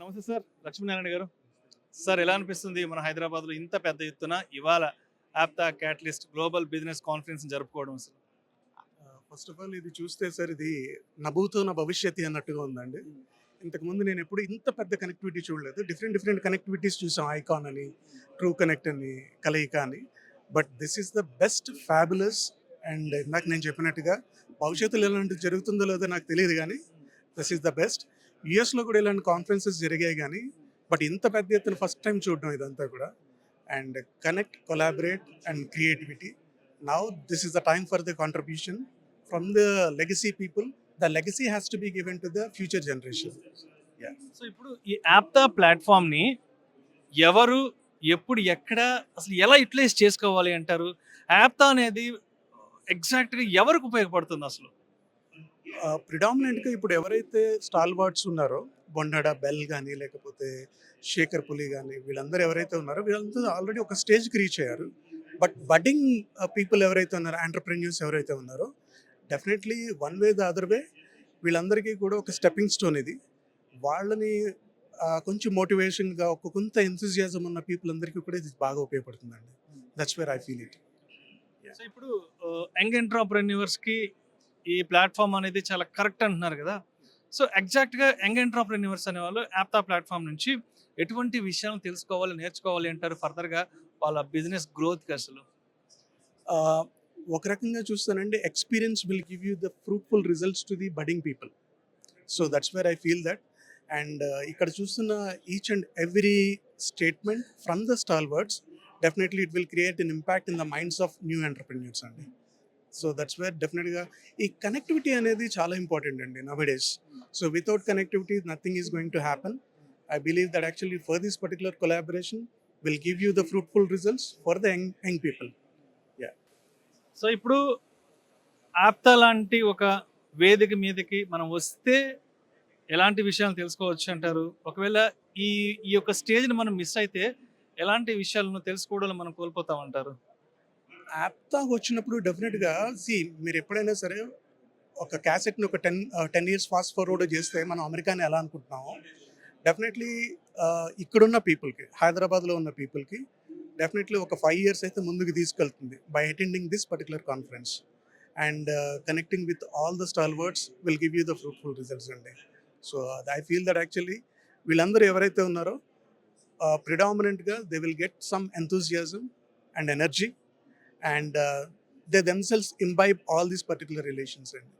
నమస్తే సార్, లక్ష్మీనారాయణ గారు. సార్ ఎలా అనిపిస్తుంది మన హైదరాబాద్లో ఇంత పెద్ద ఎత్తున ఇవాళ APTA catalyst global business conference జరుపుకోవడం అసలు? ఫస్ట్ ఆఫ్ ఆల్ ఇది చూస్తే సార్ ఇది నభూతో నా భవిష్యత్తు అన్నట్టుగా ఉందండి. ఇంతకుముందు నేను ఎప్పుడు ఇంత పెద్ద కనెక్టివిటీ చూడలేదు. డిఫరెంట్ డిఫరెంట్ కనెక్టివిటీస్ చూసాం, ఐకాన్ అని, ట్రూ కనెక్ట్ అని, కలయిక అని. But this is the best fabulous. And ఇందాక నేను చెప్పినట్టుగా భవిష్యత్తులో ఇలాంటివి జరుగుతుందో లేదో నాకు తెలియదు, కానీ దిస్ ఈస్ ద బెస్ట్. యుఎస్లో కూడా ఇలాంటి కాన్ఫరెన్సెస్ జరిగాయి, కానీ బట్ ఇంత పెద్ద ఎత్తున ఫస్ట్ టైం చూడడం ఇదంతా కూడా. And connect, collaborate and creativity. Now this is the time for the contribution from the legacy people. The legacy has to be given to the future generation. Yeah. So ఇప్పుడు ఈ ఆప్తా ప్లాట్ఫామ్ని ఎవరు ఎప్పుడు ఎక్కడ అసలు ఎలా యూటిలైజ్ చేసుకోవాలి అంటారు? ఆప్తా అనేది ఎగ్జాక్ట్గా ఎవరికి ఉపయోగపడుతుంది అసలు? ప్రిడామినెంట్గా ఇప్పుడు ఎవరైతే స్టాల్ వార్డ్స్ ఉన్నారో, బొండాడ బెల్ కానీ లేకపోతే శేఖర్ పులి కానీ, వీళ్ళందరూ ఎవరైతే ఉన్నారో వీళ్ళందరూ ఆల్రెడీ ఒక స్టేజ్కి రీచ్ అయ్యారు. బట్ బడ్డింగ్ పీపుల్ ఎవరైతే ఉన్నారో, ఎంటర్ప్రెన్యూర్స్ ఎవరైతే ఉన్నారో, definitely one way the other way వీళ్ళందరికీ కూడా ఒక స్టెప్పింగ్ స్టోన్ ఇది. వాళ్ళని కొంచెం మోటివేషన్గా, ఒక కొంత ఎంతూజియాజం ఉన్న పీపుల్ అందరికీ కూడా ఇది బాగా ఉపయోగపడుతుందండి. That's where I feel it. So ఇప్పుడు యంగ్ ఎంటర్ప్రెన్యూర్స్కి ఈ ప్లాట్ఫామ్ అనేది చాలా కరెక్ట్ అంటున్నారు కదా. సో ఎగ్జాక్ట్గా యంగ్ ఎంటర్ప్రెన్యూర్స్ అనే వాళ్ళు ఆప్తా ప్లాట్ఫామ్ నుంచి ఎటువంటి విషయాలను తెలుసుకోవాలి, నేర్చుకోవాలి అంటారు ఫర్దర్గా వాళ్ళ బిజినెస్ గ్రోత్కి అసలు? ఒక రకంగా చూస్తానండి, experience will give you the fruitful results to the budding people. So that's where I feel that. And ఇక్కడ చూస్తున్న each and every statement from the stalwarts definitely it will create an impact in the minds of new entrepreneurs అండి. So that's where డెఫినెట్గా ఈ connectivity అనేది చాలా important అండి nowadays. So without connectivity nothing is going to happen. I believe that actually for this particular collaboration will give you the fruitful results for the young people. Yeah. So ఇప్పుడు ఆప్తా లాంటి ఒక వేదిక మీదకి మనం వస్తే ఎలాంటి విషయాలు తెలుసుకోవచ్చు అంటారు? ఒకవేళ ఈ ఈ యొక్క స్టేజ్ని మనం మిస్ అయితే ఎలాంటి విషయాలను తెలుసుకోవడం మనం కోల్పోతామంటారు? ఆప్తాకి వచ్చినప్పుడు డెఫినెట్గా మీరు ఎప్పుడైనా సరే ఒక క్యాసెట్ని ఒక 10 years ఫాస్ట్ ఫార్వర్డ్ చేస్తే మనం అమెరికాని ఎలా అనుకుంటున్నామో, డెఫినెట్లీ ఇక్కడున్న పీపుల్కి, హైదరాబాద్లో ఉన్న పీపుల్కి డెఫినెట్లీ ఒక 5 years అయితే ముందుకు తీసుకెళ్తుంది by attending this particular conference. And connecting with all the stalwarts will give you the fruitful results అండి. So I feel that actually వీళ్ళందరూ ఎవరైతే ఉన్నారో ప్రిడామినెంట్గా they will get some enthusiasm and energy, and they themselves imbibe all these particular relations అండి.